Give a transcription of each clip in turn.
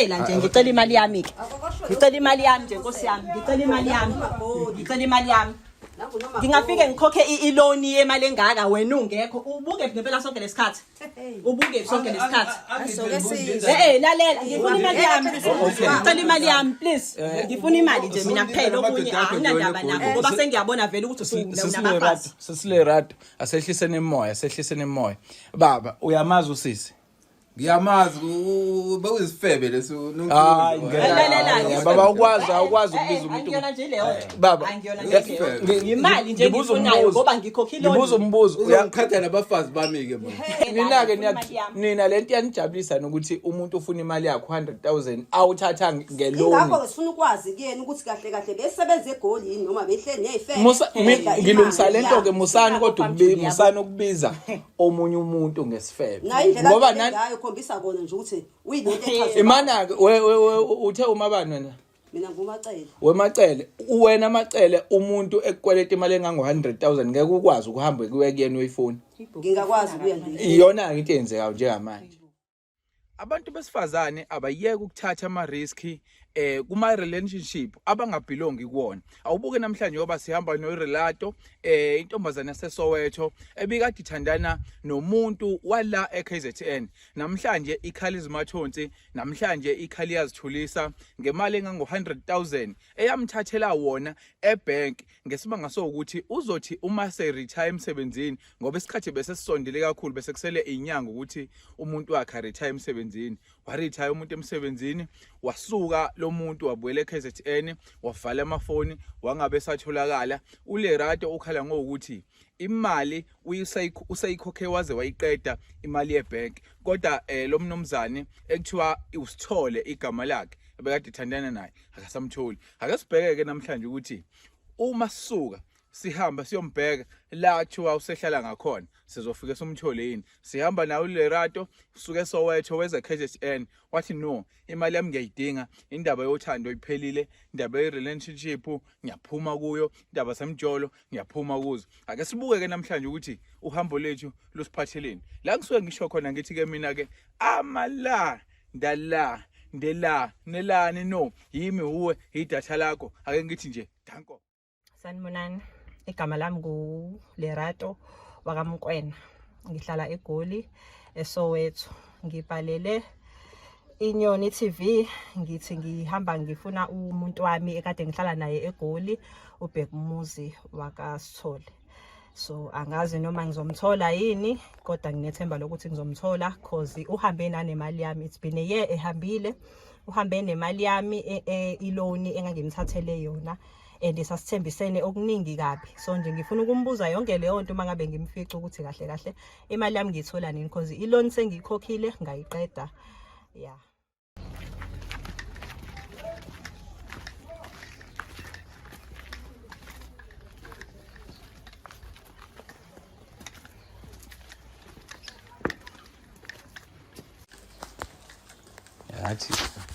Ngiyacela nje ngicela imali yami ke. Ngicela imali yami nje Nkosi yami. Ngicela imali yami. Ngicela imali yami. Ngingafike ngikhokhe i-loan yemali engaka wena ungekho. Ubuke ngempela sonke lesikhathi. Ubuke sonke lesikhathi. Lalela ngifuna imali yami. Ngicela imali yami please. Ngifuna imali nje mina kuphela okunye anginandaba nakho ngoba sengiyabona vele ukuthi usunabafazi. Sesilerado asehlisene emoya. Baba uyamazi usisi. Ngiyamazi bewuzifebe leso baba ukwazi ukubiza umuntu. Angiyona nje leyo. Baba imali nje ngifunayo ngoba ngikhokhile. Ngibuza umbuzo uyaqhatha nabafazi bami ke manje. Nina lento yanijabulisa nokuthi umuntu ufuna imali yakho 100,000 awuthatha ngeloni. Ngakho sifuna ukwazi kuyena ukuthi kahle kahle besebenza egolini noma behleli nezifebe. Ngilungisa lento ke musani kodwa musani ukubiza omunye umuntu ngesifebe. Ngoba nani khombisa kona nje ukuthi uyinto echaza. Imana ke uthe umabani wena? Mina ngumacele. Wemacele wena macele umuntu ekukweleta imali engango 100,000 ngeke ukwazi ukuhamba kuye kuyena uyifoni. Ngingakwazi kuya ndini. Iyona into eyenzeka njengamanje. Abantu besifazane abayeke ukuthatha ama risk kuma relationship abangabelongi kuwona. Awubuke namhlanje ngoba sihamba noRelato intombazana yaseSoweto ebikade ithandana nomuntu wala eKZN. Namhlanje iKhaliz Mathonsi namhlanje iKhali yazithulisa ngemali engango 100,000 eyamthathela wona ebank ngesibanga sokuthi uzothi uma se retire emsebenzini ngoba isikhathi bese sisondele kakhulu bese kusele inyanga ukuthi umuntu wakhe retire emsebenzini. Wa retire umuntu emsebenzini wasuka lo muntu wabuyela eKZN wavala amafoni wangabe satholakala. uLerato ukhala ngokuthi imali usayikhokhe waze wayiqeda imali yebank kodwa lo mnomzane ekuthiwa usithole igama lakhe ebekade ithandana naye akasamtholi. Ake sibheke namhlanje ukuthi uma sisuka sihamba siyombheka la kuthiwa usehlala ngakhona sizofika somthole yini. Sihamba nawe uLerato usuke eSoweto weze KZN wathi no imali yami ngiyayidinga indaba yothando iphelile indaba ye-relationship ngiyaphuma kuyo indaba samjolo ngiyaphuma kuzo. Ake sibuke namhlanje ukuthi uhambo lethu lusiphatheleni. La ngisuke ngisho khona ngithi ke mina ke amala ndala ndela nelani no yimi uwe idatha lakho ake ngithi nje danko. Sanibonani. Igama lami nguLerato wakamkwena. Ngihlala eGoli eSoweto. Ngibhalele Inyoni TV ngithi ngihamba ngifuna umuntu wami ekade ngihlala naye eGoli uBhekumuzi wakaSithole. So angazi noma ngizomthola yini kodwa nginethemba lokuthi ngizomthola cause uhambe nanemali yami. It's been a year ehambile. Uhambe nemali yami iloan engangimthathele yona. Sasithembisene okuningi kabi. So nje ngifuna ukumbuza yonke leyo nto mangabe ngimfica ukuthi kahle kahle imali yami ngithola nini because iloan sengiyikhokhile ngayiqeda. Yeah.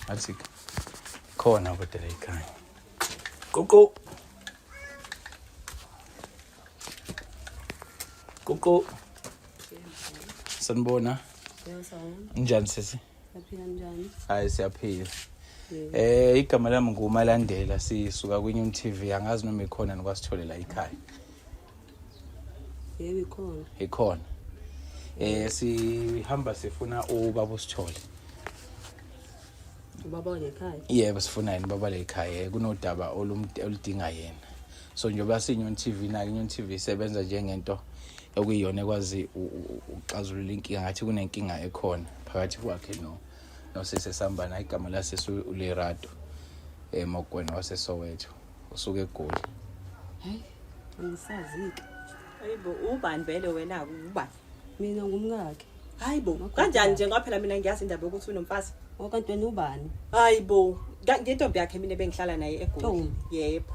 Athi khona kodwa la ekhaya. Koko sanibona njani sisi? Yaphila njani? Hayi siyaphila. Igama lami nguMalandela sisuka kwiNyoni TV angazi noma ikhona nikwasithole la ekhaya. Yebo ikhona. Ikhona. Sihamba sifuna ubaba uSithole. Ubaba lekhaya. Yebo sifuna yini baba lekhaya kunodaba oludinga yena. So njengoba siNyoni TV na iNyoni TV isebenza njengento okuyiyona ekwazi uxazulula inkinga ngathi kunenkinga ekhona phakathi kwakhe nosese sambana igama lasese uLerato Mokwena waseSoweto usuke eGoli. Hayi angisazike. Hayibo ubani vele wena ubani? Mina ngumngakhe. Hayibo kanjani nje ngoba phela mina ngiyazi indaba ukuthi unomfazi. Okanti wena ubani? Hayibo ngintombi yakhe mina bengihlala naye eGoli. Yebo.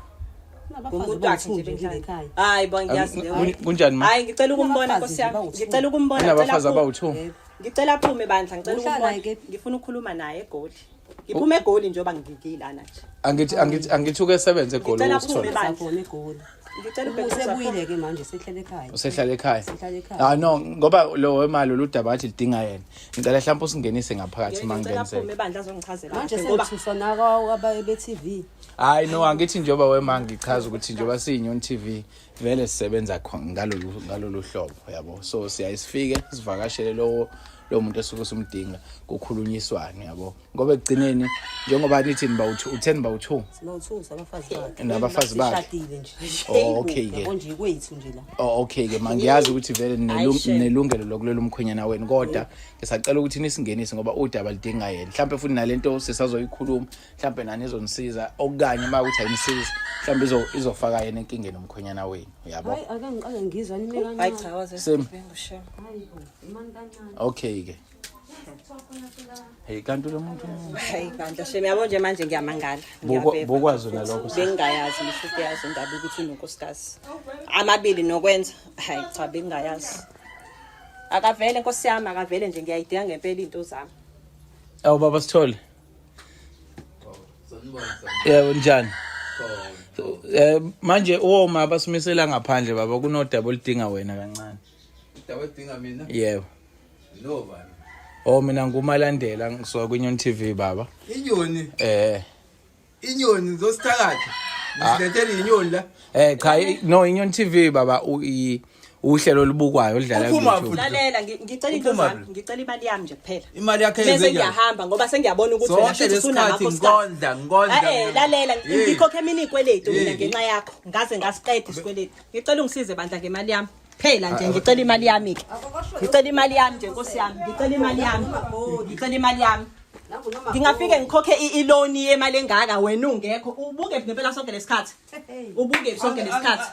Umuntu wakhe nje bengihlala ekhaya. Hayibo ngiyazi leyo. Kunjani ma? Hayi ngicela ukumbona Nkosi yami. Ngicela ukumbona abafazi abawu2. Ngicela aphume bandla ngicela ukumbona. Ngifuna ukukhuluma naye eGoli. Ngiphume eGoli njengoba ngingilana nje. Angithi uke sebenze eGoli uSithole. Ngifuna eGoli. Ngicela ubheke Usebuyile ke manje sehlele ekhaya. Usehlala ekhaya. Sehlala ekhaya. Ah no, ngoba lo wemali ludaba athi lidinga yena. Ngicela mhlawumbe usingenise ngaphakathi mangingenise. Ngicela ebandla azongichazela Manje ngoba sekuthuswa naka abaye TV. Hayi no angithi njoba wemangi ichaza ukuthi njoba siyinyoni TV vele sisebenza ngalolu hlobo yabo. So siyayisifike sivakashele lo muntu esuke usumdinga kukhulunyiswane yabo. Ngoba egcineni njengoba nithi niba u10 ba u2. Sibawuthusa abafazi bakhe. Nabafazi bakhe. Sishadile nje. Oh okay ke. Yabo nje kwethu nje la. Oh okay ke mangiyazi ukuthi vele nelungelo lokulela umkhwenyana wenu kodwa ngisacela ukuthi nisingenise ngoba udaba lidinga yena. Mhlawumbe futhi nalento sisazoyikhuluma mhlawumbe nani izonisiza okanye uma ukuthi ayinisiza mhlawumbe izofaka yena enkingeni umkhwenyana wenu yabo. Hayi ake ngiqale ngizwa nime kancane. hayi cha waze ngusho. Hayi imani kancane. Okay ke. Hey kanti lo muntu Hayi bandla sheme yabo nje manje ngiyamangala. bokwazi nalokho Bengayazi ngisho yazi indaba ukuthi unonkosikazi. Amabili nokwenza. Hayi cha bengayazi. Akavele Nkosi yami akavele nje ngiyayidinga ngempela into zami. Awu baba Sithole. Yebo njani? Manje uma basimisela ngaphandle baba kunodaba olidinga wena kancane. Udaba edinga mina? Yebo. No bani. Oh mina ngumalandela ngisuka kwiNyoni TV baba. Inyoni. Inyoni zosithakatha. Nisilethele inyoni la. Cha no iNyoni TV baba uhlelo olubukwayo oludlala YouTube. Lalela ngicela into zami ngicela imali yami nje kuphela. Imali yakhe Bese ngiyahamba ngoba sengiyabona ukuthi wena futhi usunamakhosikazi. Ngonda. Lalela ngikhokhe mina ikweletu mina ngenxa yakho ngaze ngasiqeda isikweletu. Ngicela ungisize bandla ngemali yami. Phela nje ngicela imali yami ke. Ngicela imali yami nje Nkosi yami. Ngicela imali yami. Ngicela imali yami. Ngingafike ngikhokhe iloan yemali engaka wena ungekho. Ubuke ngempela sonke lesikhathi. Ubuke sonke lesikhathi.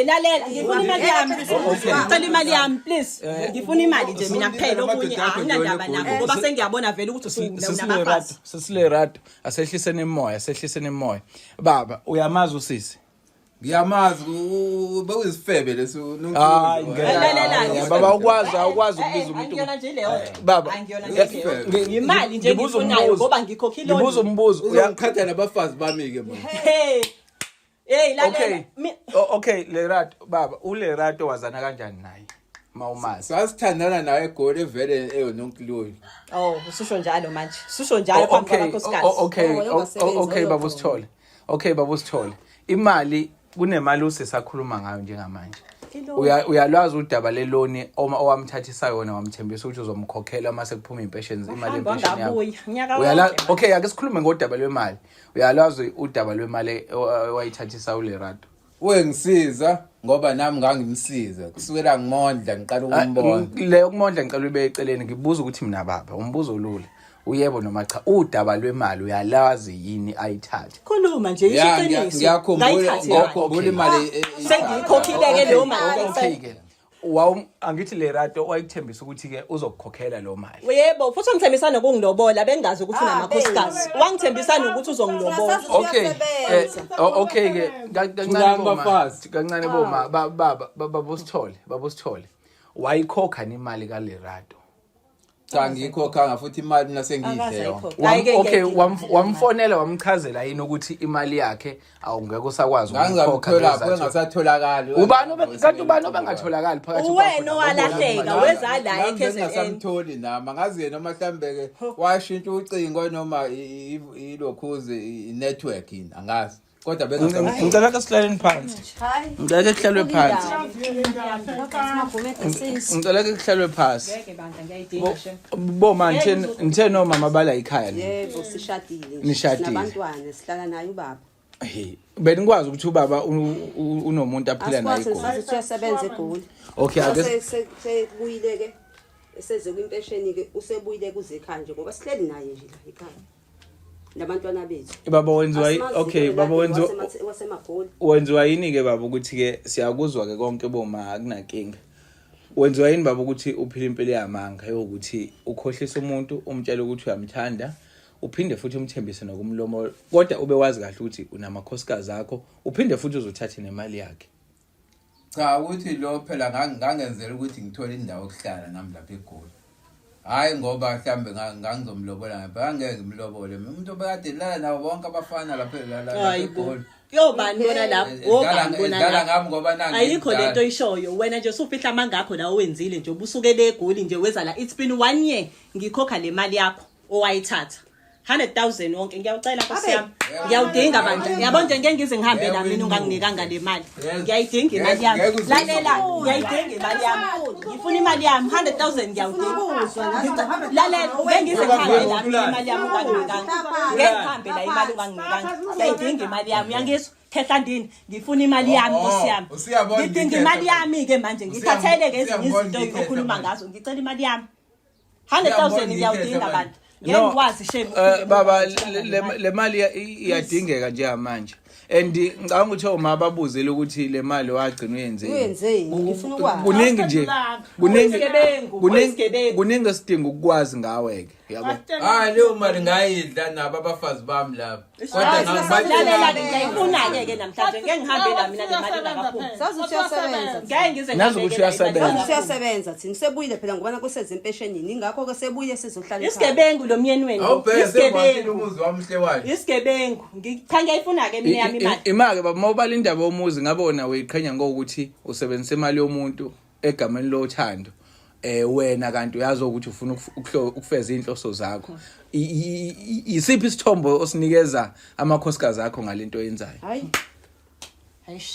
Lalela ngifuna imali yami. Ngicela imali yami please. Ngifuna imali nje mina kuphela okunye anginandaba nakho ngoba sengiyabona vele ukuthi usunabafazi. Sesilerado asehlisene emoya. Baba uyamazi usisi. Ngiyamazi bewuzifebe leso Hayi ngeke. Baba ukwazi ukubiza umuntu. Angiyona nje leyo. Baba imali nje ngifunayo ngoba ngikhokhe iloan. Ngibuza umbuzo uyangiqhatha nabafazi bami ke manje. Hey lalela. Okay Lerato baba uLerato wazana kanjani naye? Mawumazi. Sasithandana naye eGoli vele eyononkuluyo. Oh ususho njalo manje. Ususho njalo phambi kwabakhosikazi. Okay baba Sithole. Okay baba Sithole. Imali kunemali usesakhuluma ngayo njengamanje. Uyalwazi udaba leloni oma owamthathisa yona wamthembisa ukuthi uzomkhokhela mase kuphuma impensions imali empesheni yakho. Uyalazi okay ake sikhulume ngodaba lwemali. Uyalwazi udaba lwemali owayithathisa uLerato. Wengisiza ngoba nami ngangimsiza kusukela ngimondla ngiqala ukumbona. Leyo kumondla ngicela ube eceleni ngibuza ukuthi mina baba umbuzo olule. Uyebo noma cha udaba lwemali uyalazi yini ayithathe khuluma nje ishiqiniso ngiyakhumbula imali sengiyikhokhile ke lo mali okay ke angithi Lerato wayikuthembisa ukuthi ke uzokukhokhela lo mali yebo futhi ungithembisana ukungilobola bengazi ukuthi unamakhosikazi wangithembisana ukuthi uzongilobola okay ke kancane boma baba Sithole wayikhokha imali kaLerato cha ngikhokhanga futhi imali nasengidle yona. Okay wamfonela wamchazela yini ukuthi imali yakhe awungeke usakwazi ukukhokha engasatholakali. Ubani obangatholakali phakathi wena owalahleka weza la eKZN ngasamtholi nama ngazi yena mhlawumbe ke washintsha ucingo noma ilokhuzi network yini angazi. Kodwa ngicela ke sihlaleni phansi. Ngicela ke kuhlalwe phansi. Ngicela ke kuhlalwe phansi. Ngeke bandla ngiyayidinga she. Boma nithe nomama bala ekhaya ni. Yebo sishadile. Nishadile. Nabantwana sihlala naye ubaba. Benikwazi ukuthi ubaba unomuntu aphila naye eGoli. Asisazi uyasebenza eGoli. Okay ake sebuyile ke eseze kwimpesheni ke usebuyile kuze ekhaya nje ngoba sihleli naye nje la ekhaya. Nabantwana bethu baba wenziwa okay baba wenziwa wasemagoli wenziwa yini ke baba ukuthi ke siyakuzwa ke konke boma akunankinga wenziwa yini baba ukuthi uphila impilo yamanga yokuthi ukhohlisa umuntu umtshela ukuthi uyamthanda uphinde futhi umthembise nokumlomo kodwa ube wazi kahle ukuthi unamakhosikazi akho uphinde futhi uzothatha nemali yakhe cha ukuthi lo phela ngangenzela ukuthi ngithole indawo yokuhlala nami lapha eGoli Hayi ngoba mhlambe ngangizomlobola ngempela angeke ngimlobole. Umuntu obekade dlala nawo bonke abafana lapha la eGoli. Yobani bona lapho obani bona dlala ngami ngoba nangi. Ayikho lento ishoyo wena nje usufihla amanga akho la owenzile nje ubusukele eGoli nje weza la it's been 1 year ngikhokha le mali yakho owayithatha 100,000 wonke ngiyawucela Nkosi yami ngiyawudinga bandla ngiyabona nje ngeke ngize ngihambe la mina unganginikanga le mali ngiyayidinga imali yami lalela ngiyayidinga imali yami ngifuna imali yami 100,000 ngiyawudinga lalela ngeke ngize ngihambe la mina imali yami unganginikanga ngeke ngihambe la imali unganginikanga ngiyayidinga imali yami uyangizwa Khehlandini ngifuna imali yami Nkosi yami ngidinga imali yami ke manje ngithathele ke ezinye izinto okhuluma ngazo ngicela imali yami 100,000 ngiyawudinga abantu ngiyakwazi shame baba le mali iyadingeka nje manje and ngicabanga ukuthi oma ababuzile ukuthi le mali wagcina uyenzeni ngifuna ukwazi kuningi nje kuningi sidinga ukwazi ngawe ke yabo Leyo mali ngayidla nabo abafazi bami lapha kodwa ngibalalela ngiyifuna ke namhlanje ngeke ngihambe la mina le mali ngakaphuma sazi uyasebenza ngeke ngize nazi ukuthi uyasebenza siyasebenza thina sebuyile phela ngoba kuseze impesheni ingakho ke sebuye sizohlala isigebengu lo myeni wenu awubheke umuzi wami hlekwayo isigebengu ngiyifuna ke mina yami imali imake baba mawubala indaba yomuzi ngabona uyiqhenya ngokuthi usebenzisa imali yomuntu egameni lothando wena kanti uyazi ukuthi ufuna ukufeza inhloso zakho isiphi isithombo osinikeza amakhosikazi akho ngalento yenzayo hayi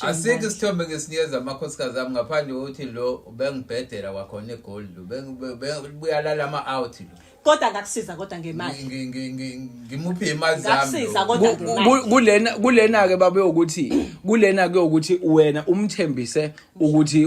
Asikho isithombe ngesinikeza amakhosikazi ami ngaphandle ukuthi lo ubengibhedela kwakhona eGoli lo buyalala ama-out lo kodwa ngakusiza kodwa ngemali ngimuphi imali zami ngakusiza kodwa ngemali kulena ke babe ukuthi wena umthembise ukuthi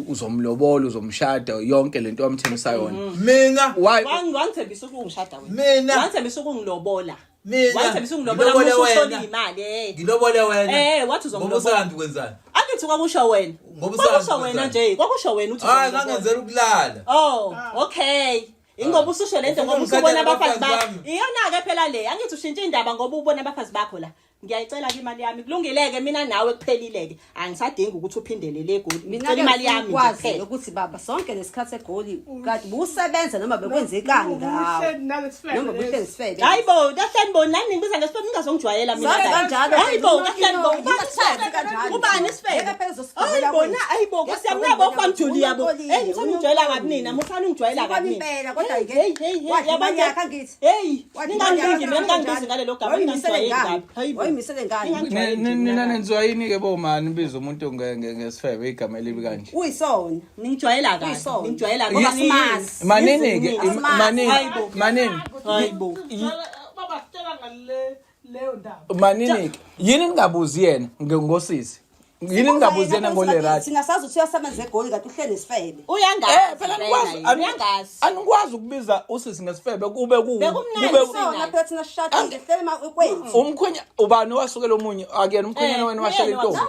uzomlobola uzomshada yonke lento wamthembisa yona mina wangithembisa ukungishada wena mina wangithembisa ukungilobola mina wangithembisa ukungilobola usuthola imali ngilobole wena wathi uzomlobola ngoba usandi kwenzani angithi kwakusho wena kwakusho wena nje kwakusho wena uthi ngangenzela ukulala okay ingoba ususho lento ngoba usubona abafazi bakho iyona ke phela le angithi ushintshe indaba ngoba ubona abafazi bakho la ngiyayicela ke imali yami kulungileke mina nawe kuphelileke angisadingi ukuthi uphindele le eGoli ngicela imali yami kwazi ukuthi baba sonke lesikhathi eGoli kade busebenza noma bekwenzekani ngawo noma buhleli sifebe hayibo kahleni bona nani ngibiza ngesifebe ngingazongijwayela mina kanjalo hayibo kahleni bona kanjalo ubani isifebe hayibo hayibo Nkosi yami nabo kwamjuli yabo ngithanda ungijwayela kabi mina musana ungijwayela kabi mina impela kodwa ke yabanye angithi ningangingi mina ngingibizi ngalelo gama ngingijwayela hayibo misele ngani nina nenziwa yini ke bomani biza umuntu ngesifebe igama elibi kanje uyisona ngijwayela kahle ngijwayela ngoba simazi manini ke manini hayibo baba sitela ngale leyo ndaba manini yini ningabuzi yena ngosisi yini ningabuzi yena ngoLerato singasazi ukuthi uyasebenza eGoli kade uhleli nesifebe uyangazi phela nikwazi anikwazi ukubiza usisi ngesifebe kube sona phela thina shada ngehlele makwethu umkhwenya ubani wasukela omunye akuyena umkhwenyana wena washela intombi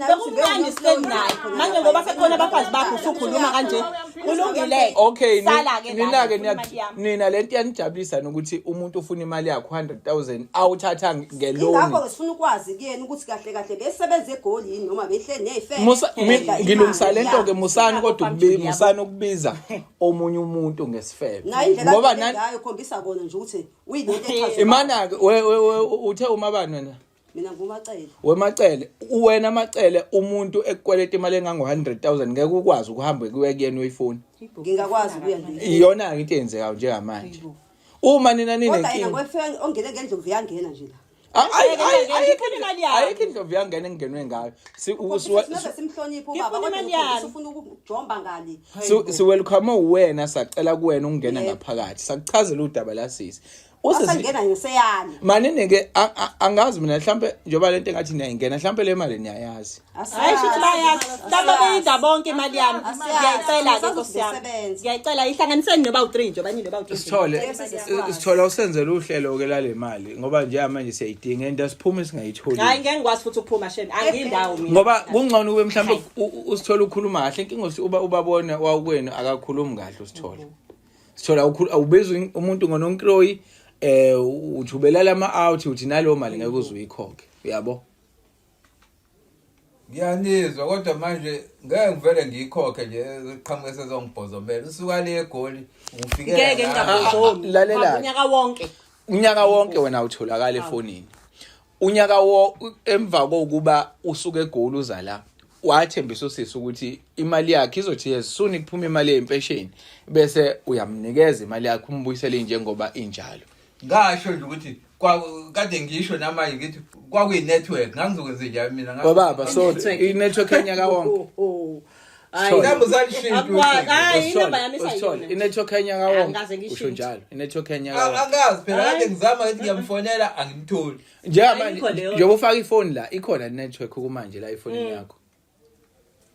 bekumnandi sihleli naye manje ngoba sekhona abafazi bakho usukhuluma kanje kulungile okay nina lento yanijabulisa nokuthi umuntu ufuna imali yakho 100,000 awuthatha ngeloni ngakho sifuna ukwazi kuyena ukuthi kahle kahle besebenza eGoli yini noma behleli nezifebe ngilungisa lento ke musani kodwa musani ukubiza omunye umuntu ngesifebe ngoba ngayo khombisa kona nje ukuthi uyilento echaza imana ke uthe umabani wena mina ngumacele wemacele wena macele umuntu ekukweleta imali engango 100,000 ngeke ukwazi ukuhamba kuye kuyena uyifuna ngingakwazi kuya nje iyona into eyenzeka njengamanje uma nina kodwa yena ngofika ongene ngendlovu yangena nje la ayikho indlovu yangena engenwe ngayo simhloniphe ubaba kodwa ufuna ukujomba ngali welcome wena sacela kuwena ungena ngaphakathi sakuchazela udaba lasisi usengena ngiseyani manini ke angazi mina mhlambe njoba lento engathi niyayingena mhlambe le mali niyayazi hayi shithi bayazi mhlambe beyinda bonke imali yami ngiyayicela ke Nkosi yami ngiyayicela ihlanganiseni noba u3 nje abanye noba u3 sithola usenzele uhlelo ke lale mali ngoba nje manje siyayidinga into siphuma singayitholi hayi ngeke ngikwazi futhi ukuphuma shame angiyindawo mina ngoba kungcono ube mhlambe usithola ukhuluma kahle inkinga ubabona wakwenu akakhulumi kahle sithola awubizwa umuntu ngononkroyi uthubela lama out uthi nalo mali ngeke uzuyikhokhe uyabo Ngiyanizwa kodwa manje ngeke ngivele ngiyikhokhe nje qhamuke sezongibhozomela usuka le eGoli ufike ngeke ngingabhozomi lalela unyaka wonke wena utholakala efonini unyaka emva kokuba usuke eGoli uza la wathembisa usisi ukuthi imali yakhe izothi yesuni kuphuma imali yempesheni bese uyamnikeza imali yakhe umbuyisele njengoba injalo ngasho nje ukuthi kade ngisho namanje ngithi kwakuyi network ngangizokwenza njalo mina baba so i-network yenyaka wonke i-network yenyaka wonke usho njalo i-network yenyaka wonke angazi phela kade ngizama ukuthi ngiyamfonela angimtholi njengoba ufaka ifoni la ikhona network kumanje la ifonini yakho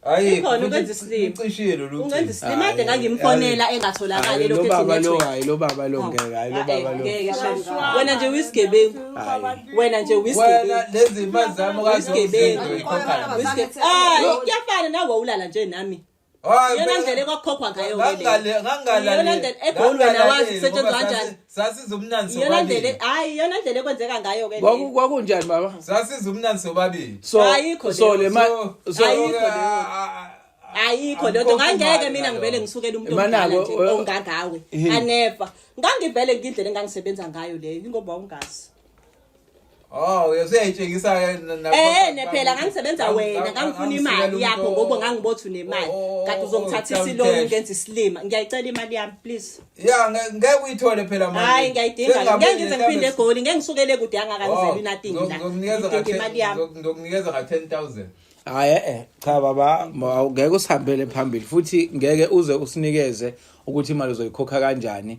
hayi khona ukwenza islim ucishile lo ungenza islim ade ngangimfonela engatholakala lokho ethi lo baba lo ngeke hayi lo baba lo wena nje uyisigebengu wena nje uyisigebengu wena lezi imali zami uyisigebengu kuyafana nawe ulala nje nami yena ndlela kwakhokhwa ngayo ngangala eGoli wena wazi kusetshenzwa kanjani sasizumnandi sobabili yona ndlela hayi yona ndlela kwenzeka ngayo ke kwakunjani baba sasizumnandi sobabili so le mali ayikho lento ngangeke mina ngivele ngisukela umuntu omdala nje ongagawe anever ngangivele ngindlela engangisebenza ngayo leyo ingoba ungazi uyaseyitshengisa nephela ngangisebenza wena ngangifuna imali yakho ngoba ngangibothi unemali kade uzongithathisa iloni ngenza islima ngiyayicela imali yami please ngeke uyithole phela manje hayi ngiyayidinga ngeke ngize ngiphinde eGoli ngeke ngisukele kude angakanizeli nothing la ngidinga imali yami ngokunikeza nga 10,000 hayi cha baba ngeke usihambele phambili futhi ngeke uze usinikeze ukuthi imali uzoyikhokha kanjani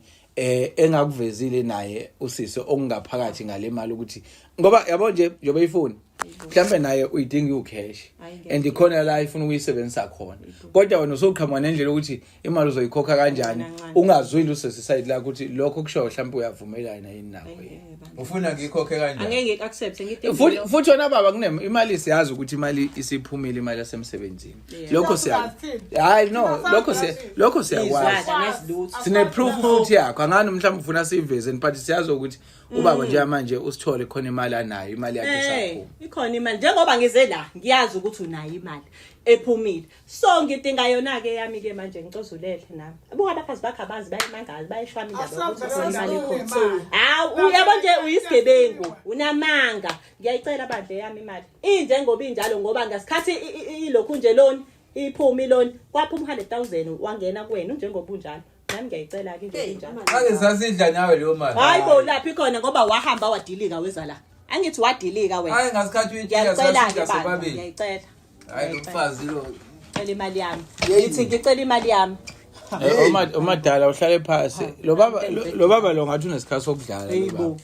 engakuvezile naye usisi okungaphakathi ngale mali ukuthi ngoba yabo nje njobe ifoni mhlambe naye uyidinga ucash and ikhona la ifuna ukuyisebenzisa khona kodwa wena usoqhamuka nendlela ukuthi imali uzoyikhokha kanjani ungazwile usisi side la ukuthi lokho kusho mhlambe uyavumelana yini nawe ufuna ngiyikhokhe kanjani angeke ngicaccept ngidinga futhi wona baba kunem imali siyazi ukuthi imali isiphumile imali yasemsebenzini lokho siya hayi no lokho siyakwazi sine proof futhi yakho angani mhlawumbe ufuna siveze but siyazi ukuthi ubaba nje manje usithole khona imali anayo imali yakhe sakho ikhona imali njengoba ngize la ngiyazi ukuthi unayo imali ephumile so ngidinga yona ke yami ke manje ngicozulele nami abuka abafazi bakhe abazi bayimangazi bayishwami indaba ukuthi imali ekhona uyabo nje uyisigebengu unamanga ngiyayicela bandle yami imali injengoba injalo ngoba ngasikhathi ilokhu nje loan iphuma iloni kwaphuma 100,000 wangena kuwena njengoba unjalo nami ngiyayicela ke nje injalo ake sasidla nawe leyo mali hayi bo laphi khona ngoba wahamba wadilika weza la angithi wadilika wena hayi ngasikhathi uyitshela sasidla sobabili ngiyayicela hayi umfazi lo cela imali yami ngithi ngicela imali yami umadala uhlale phansi lo baba lo ngathi unesikhathi sokudlala lo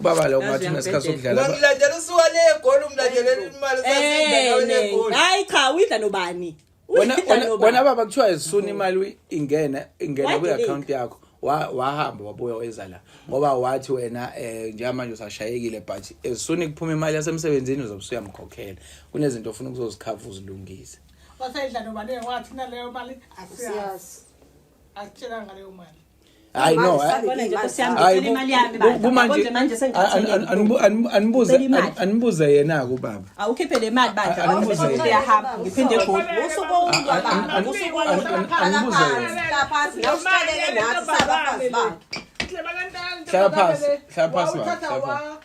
baba lo ngathi unesikhathi sokudlala ngilandela usuka le eGoli umlandelela imali sasidla nawe le eGoli hayi cha uyidla nobani wena baba kuthiwa isuni imali ingena kwi-account yakho wahamba wabuya weza la ngoba wathi wena njengamanje usashayekile but esuni kuphuma imali yasemsebenzini uzobusuyamkhokhela kunezinto ofuna ukuzozikhava uzilungise wasayidla nobani wathi naleyo mali asiyazi akutshela ngaleyo mali hayi no anibuze yena ku baba awukhiphe le mali bandla uyahamba ngiphinde eGoli usuku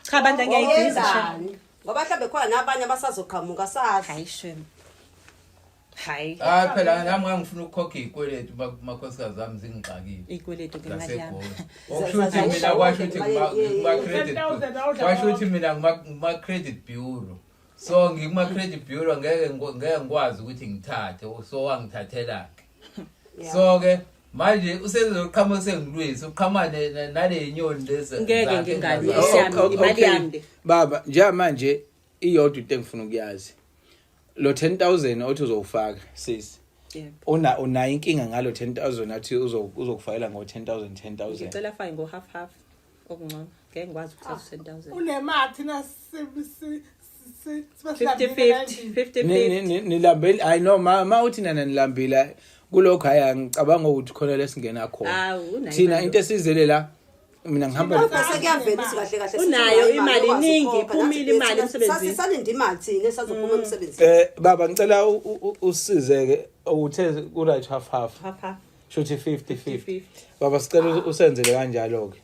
cha bandla ngiyayidinga ngoba mhlawumbe khona nabanye abasazoqhamuka sazi hayi shem hayi phela nami ngangifuna ukukhokha izikweletu makhosikazi zami zingixakile izikweletu ngemali yami okushuthi mina kwasho ukuthi mina ngima credit bureau so ngikuma credit bureau ngeke ngikwazi ukuthi ngithathe so wangithathela so ke manje usezoqhamuka sengilwisa uqhamane nale nyoni lezi ngeke ngingalwisa yami imali yami baba njengamanje iyodwa into engifuna ukuyazi lo 10,000 othi uzowufaka sisi una inkinga ngalo 10,000 athi uzokufakela ngo 10,000 ngicela fine ngo half okungcono ngeke ngikwazi ukuthatha 10,000 unemathi na 50 nilambeli hayi no ma uthi nana nilambila kulokho haya ngicabanga ukuthi khona lesingena khona thina into esizele la mina ngihamba bese kuyavela ukuthi kahle kahle Unayo imali iningi, iphumile imali emsebenzini. Salinda imali thina esazophuma emsebenzini. baba ngicela usizeke uthe ku right half Papa. shothi 50-50 baba sicela usenzele kanjalo ke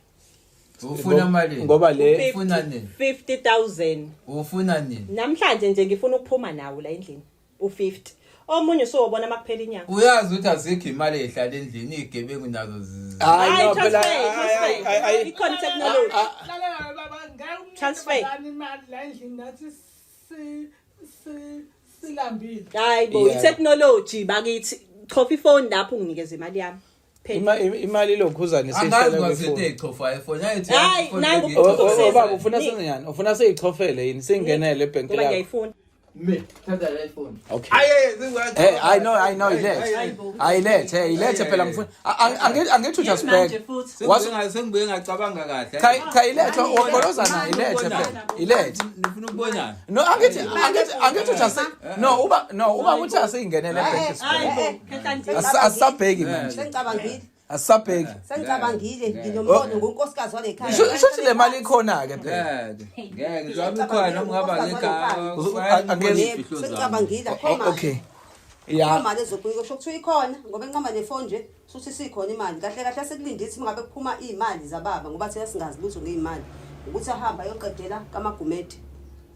ufuna malini ngoba le ufuna nini 50,000. ufuna nini Namhlanje nje ngifuna ukuphuma nawo la endlini. U50. Omunye usowubona makuphela inyanga. uyazi ukuthi azikho imali ehlala endlini igebengu nazo hayi no phela transfer. Ikhona technology. lalela baba ngeke Transfer. imali la endlini nathi silambile. Hayibo, i-technology bakithi. Chofa ifoni lapho unginikeze imali yami. imali lokhuzane angazi seyihlela wasethe ngefoni ichofa iphone yayithi Hayi, nangu baba ufuna sengiyani ufuna seyichofele yini singenele ebank ngoba lakho ngiyayifuna. me thatha la iphone okay aye I know ilethe phela ngifuna angithi just back sengibuye ngacabanga kahle khayilethe oqolozana ilethe phela ilethe nifuna ukubonana no angithi just uba uthi asiyingenele ebank Hayibo, khetha nje. asabheki manje Sengicabangile. asabheki Sengicabangile nginombono ngunkosikazi wale khaya. shothi le mali ikhona ke phela ngeke ngizobe khona ngaba ngeka Sengicabangile khoma. okay ya Imali ezobuya kusho ukuthi uyikhona ngoba enqamba nefoni nje suthi sikhona imali kahle kahle sekulindisi ngabe kuphuma imali zababa ngoba thina singazi lutho ngeimali ukuthi ahamba ayoqedela kaMagumede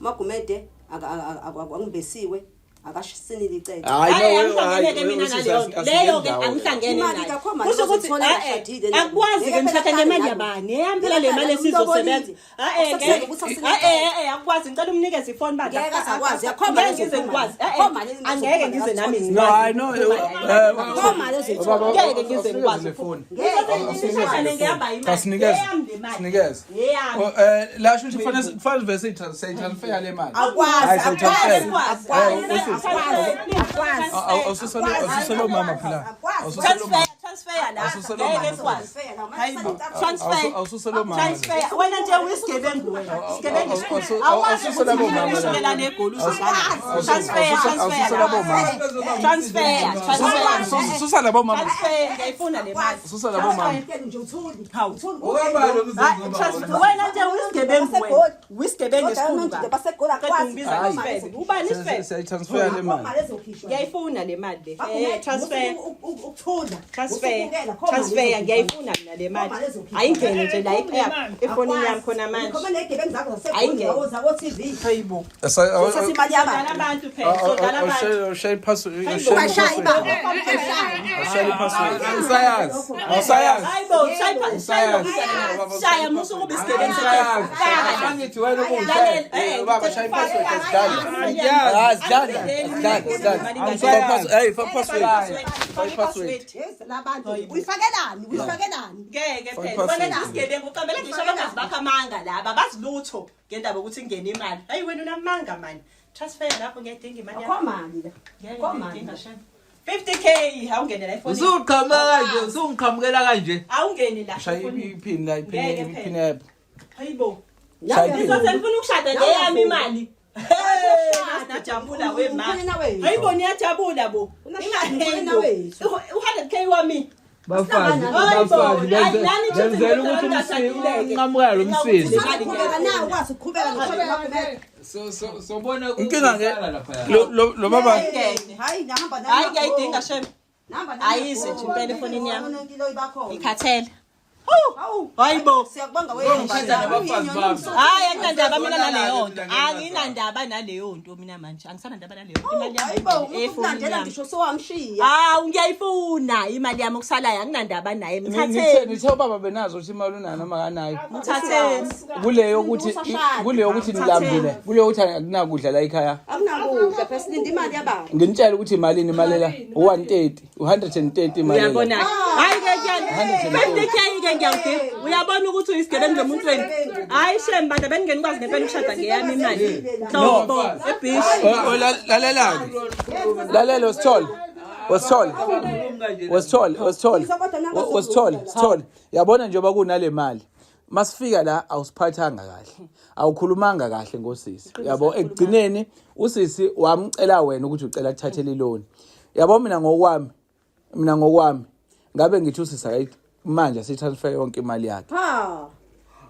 Magumede akangibesiwe akashisinile iceke Hayi angihlangene mina naleyo. Leyo ke angihlangene Imali nayo. kakhoma Kusho ukuthi uzothola ngashadile. akwazi ke ngithatha ngemali yabani. Ehambela le mali esizosebenza. Akwazi ngicela umnikeze ifoni bathi. Ngeke asakwazi yakhoma ngize ngikwazi. Angeke ngize nami ngikwazi. no I know khoma lezo Ngeke ngize ngikwazi. Sinikeze la shothi kufanele vese transfer le mali awusolo mama phela awusolo mama wena nje uyisigebengu wena isigebengu awusolo mama usukela negoli susa labo mama ngiyayifuna le mali susa labo mama wena nje uyisigebengu wena uyisigebengu esikhulu ubani isifebe siyayitransfer le mali ngiyayifuna le mali le transfer ngiyayifuna mina le mali ayingene nje la iphepha efonini yami khona manje hayibo abantu phela sodala abantu share password hayibo shaya musu kube isigebengu angithi wena baba share password uyifakelani ngeke phela wena isigebengu ucabela ngisho abangazi bakho amanga laba bazilutho ngendaba ukuthi ingene imali hayi wena unamanga mani transfer lapho ngiyadinga imali ngiyayidinga shame 50k awungene la iphone usuqhamukela kanje awungene la shaya ipin la ipin app hayibo shaya ngizofuna ukushada ngeyami imali najabula wemali hayibo niyajabula bo u100k wami bafazi benzela ukuthi unqamukela lo msizi sobona inkinga ke lo baba hayi ngihamba hayi ngiyayidinga shem ayise nje impela efonini yami ikhathele hayibo siyakubonga hayi akunandaba mina naleyo nto anginandaba naleyo nto mina manje angisanandaba naleyo nto imali yami efonini yami ngisho sowamshiya ngiyayifuna imali yami okusalayo anginandaba naye nithe ubaba benazo ukuthi imali unayo noma kanayo mthatheni kuleyo ukuthi nilambile kuleyo ukuthi akunakudla la ekhaya akunakudla phela silinda imali yababa nginitshela ukuthi imalini imali la 130 imali la uyabona hayi ke kuyani 50k ke ngiyawudinga uyabona ukuthi uyisigebengu nomuntu wenu hayi shem bantu beningekwazi ngempela ukushada ngeyami imali hlobo ebishi lalela wasithole yabona njengoba kunale mali masifika la awusiphathanga kahle awukhulumanga kahle ngosisi yabo ekugcineni usisi wamcela wena ukuthi ucela ukuthathela iloni yabo mina ngokwami ngabe ngithi usisi manje sitransfer yonke imali yakhe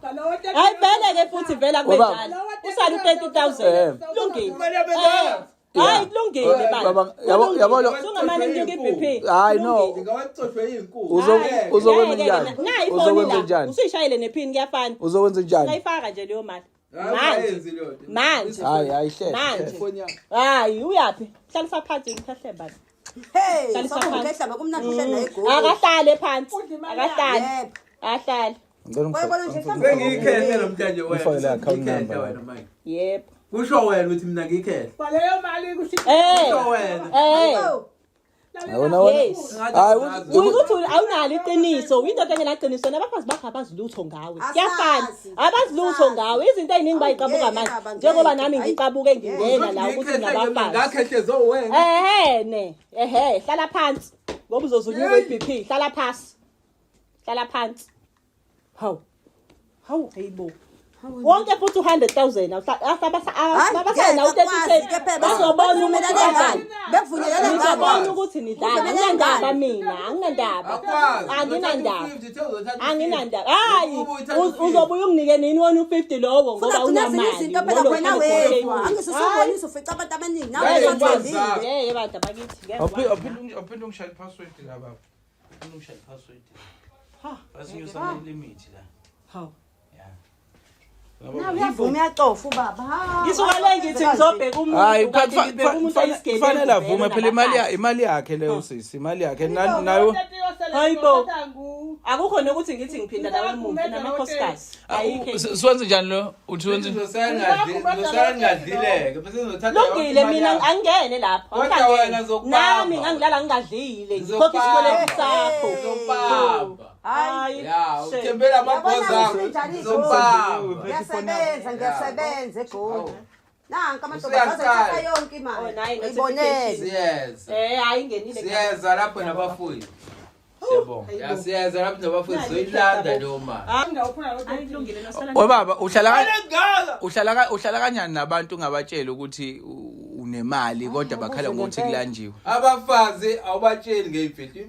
Hayi vele ke futhi vela kwenjani. Usala u30,000. Kulungile. Hayi kulungile baba. Yabo Sungamane ngiyoke iBP. hayi no Ngawacotshwe inkulu. uzokwenza njani Nayi uzokwenza ifoni la. njani Usishayele nephini kuyafana. uzokwenza njani Ngayifaka nje leyo mali. Manje. hayi hle Manje. Hayi uyapi? Hlalisa phansi ngiphahle bani. Hey, Hlalisa sokuhlamba kumnandi uhleli naye egoli. Akahlale phansi. Akahlale. Yebo. Ahlale. Wayibona nje Sengiyikhehla namhlanje Ngifake la wena. account number. Ngiyikhehla wena manje. Yebo. Kusho wena ukuthi mina ngiyikhehla. Kwaleyo mali kusho Kusho wena. Yes. Ukuthi awunalo iqiniso, uyindoda engenaqiniso nabafazi bakho abazilutho ngawe. Kuyafana. Abazilutho ngawe. Izinto eziningi bayiqabuka manje. Njengoba nami ngiqabuke ngingena la ukuthi nabafazi. Ngakhehle wena. Ne. Hlala phansi. Ngoba uzozunyuka iBP, hlala phansi. Hlala phansi. Hawu hayibo. Wonke futhi 100,000 abasana u30k bazobona ukuthi kanjani bekuvunyelana ngizobona ukuthi nidlala anginandaba mina anginandaba hayi uzobuya unginike nini wona u50 lowo ngoba unamali izinto phela khona wedwa angisisubonisa ufica abantu abaningi nawe yebo bantu bakithi Ophinde ungishaya password la baba. Ophinde ungishaya password. Basinyusa limit la. Hawu nawe uyavuma uyacofa ubaba ngisuka le ngithi ngizobheka umuntu kanti ngibheka umuntu ayisigele fanele avume phela imali yakhe leyo sisi imali yakhe nayo hayibo akukho nokuthi ngithi ngiphinda nawe emuva namakhosikazi ayikho siwenze njani lo uthi wenze Uzosangadileke bese ngizothatha Lungile mina angene lapha Kodwa wena zokubamba. nami ngangilala ngingadlile ngikhokha isikweletu sakho Uzobamba. hayi Ya, uthembela amabhoza akho. Uzobamba. ngiyasebenza egoli nanka amantombazane athatha yonke imali uyibonele Siyeza. hayi ngenile Siyeza lapho nabafuyi. Siyabonga. Ya siyeza lapho nabafuyi zoyilanda leyo mali. ayilungile nosala Baba uhlala kanjani nabantu ngabatshela ukuthi unemali kodwa bakhala ngokuthi kulanjiwe Abafazi awubatsheli ngeyimfihlo.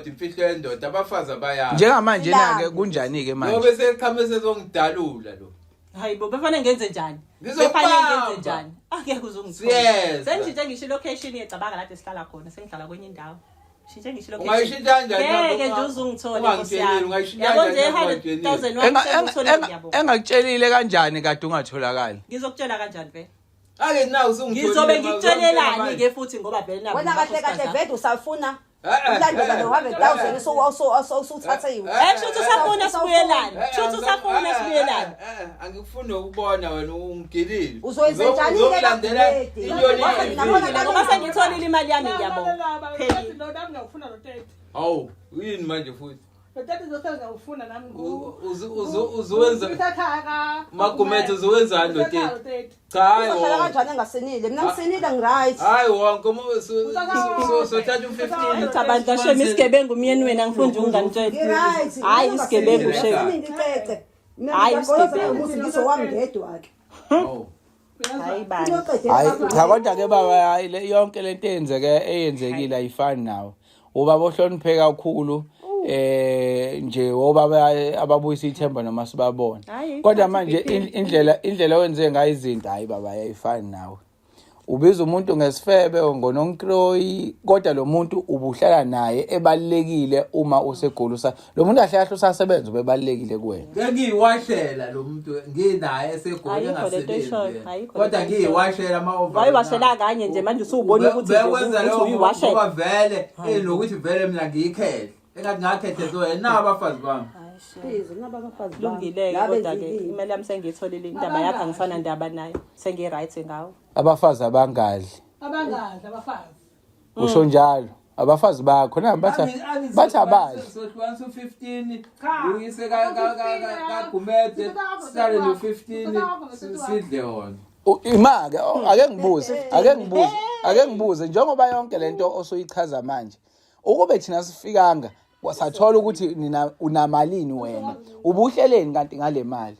Imfihlo yendoda abafazi abayazi. njengamanje na ke kunjani ke manje Ngoba sekhame sezongidalula lo. hayibo befane ngenze njani Ngizobamba. befane ngenze njani angeke uzungithola Siyeza. sengishintshe ngisho location yecabanga la sihlala khona sengihlala kwenye indawo shintshe ngisho Ungayishintsha kanjani? ngeke nje uzungithole Ungangitsheleli, ungayishintsha yabo nje kanjani? 100,000 wakuthola ngiyabonga engakutshelile kanjani kade ungatholakali ngizokutshela kanjani vele Ake nawe usungitholile. ngizobe ngikutshelelani ke futhi ngoba vele nabo wena kahle kahle vede usafuna ulanduka no-100,000 usuthathe yiwe Kushuthi usafuna sibuyelane kushuthi usafuna sibuyelane Angifuni ukubona wena ungigilile. Uzoyenza njani ke Uzolandela kakhulu? inyoni. ngoba sengitholile imali yami ngiyabonga phelile ngiyawufuna lo 30 Hawu, yini manje futhi? lo 30 zose ngiyawufuna nami Uzowenza Magumethe uzowenzani lo 30? Cha hayi uzohlala wonke. kanjani engasinile mina ngisinile ngiright Hayi wonke sothatha u15. Uthi abantu asheme isigebengu umyeni wena ngifuna nje unganitshela ngiright hayi isigebengu shame Hayi, isigebengu. ngizowami ngedwa-ke Hawu. hayi bani hayi cha kodwa ke baba hayi yonke lento eyenzekile ayifani nawe ubaba ohlonipheka kakhulu nje obaba ababuyisa ithemba noma sibabona Hayi, kodwa manje indlela wenze ngayo izinto hayi baba ayifani nawe ubiza umuntu ngesifebe ngononkroyi kodwa lo muntu ubuhlala naye ebalekile uma usegolusa lo muntu ahle usasebenza ubebalekile kuwena Ngiyiwashela lo muntu nginaye esegoli Ayikho lento engasebenzi. eshoyo, ayikho Kodwa lento ngiyiwashela ama-over. wayiwashela kanye nje manje usubona ukuthi bekwenza leyo ngoba uyiwashela vele enokuthi vele mina ngiyikhethe. Engathi ngakhethe zona na abafazi bami. lungile kodwa ke imali yami sengiyitholile indaba yakho angifana ndaba nayo sengi-right ngawo abafazi abangadli abangadla abafazi usho njalo abafazi bakho na bathi abadli Sohlukanisa u15 uyise kaGumede sale no15 sidle wona. imake ake ngibuze njengoba yonke lento osoyichaza manje ukube thina sifikanga wasathola ukuthi nina unamalini wena ubuhleleni kanti ngale mali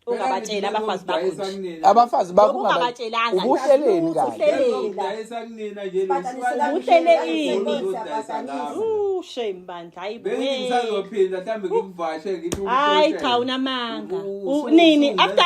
ungabatshela abafazi bakho. Abafazi bakho Ungabatshelanga. ubuhleleni kahle. Ngizodayisa kunina nje Uhlele ini? Shame bandla hayibo. bengisazophinda mhlambe ngikuvashe ngithi Hayi cha unamanga. Nini after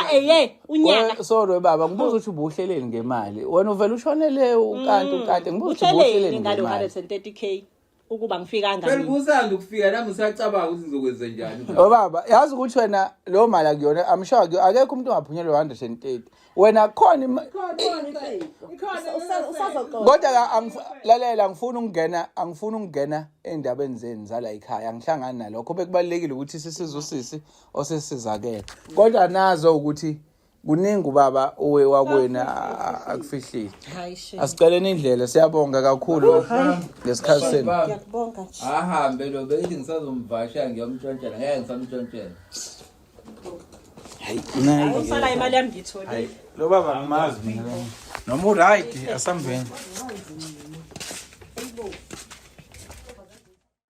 unyaka. Sorry baba ngibuza ukuthi ubuhleleni ngemali. Wena uvela ushonele ukante ngibuza ukuthi ubuhleleni ngalo ngemali. 130k ukuba ngifika phela ngani. kusanda ukufika nami ngisacabanga ukuthi ngizokwenza njani. Baba yazi ukuthi wena lo mali akuyona I'm sure akekho umuntu ongaphunyelwa 130. Wena khona kodwa lalela angifuni ukungena endabeni zeni zala ekhaya angihlangani nalokho bekubalekile ukuthi sisizusisi osesizakela kodwa nazo ukuthi kuningi ubaba owe wakwena akufihlile asiceleni indlela siyabonga kakhulu ngesikhathi senu Ngiyakubonga nje. Ahambe lo beyithi ngisazomvasha ngiyomtshontshela ngeke ngisamtshontshela. hayi unayi Usala imali yami ngitholile. lo baba ngimazi mina noma uright asamveni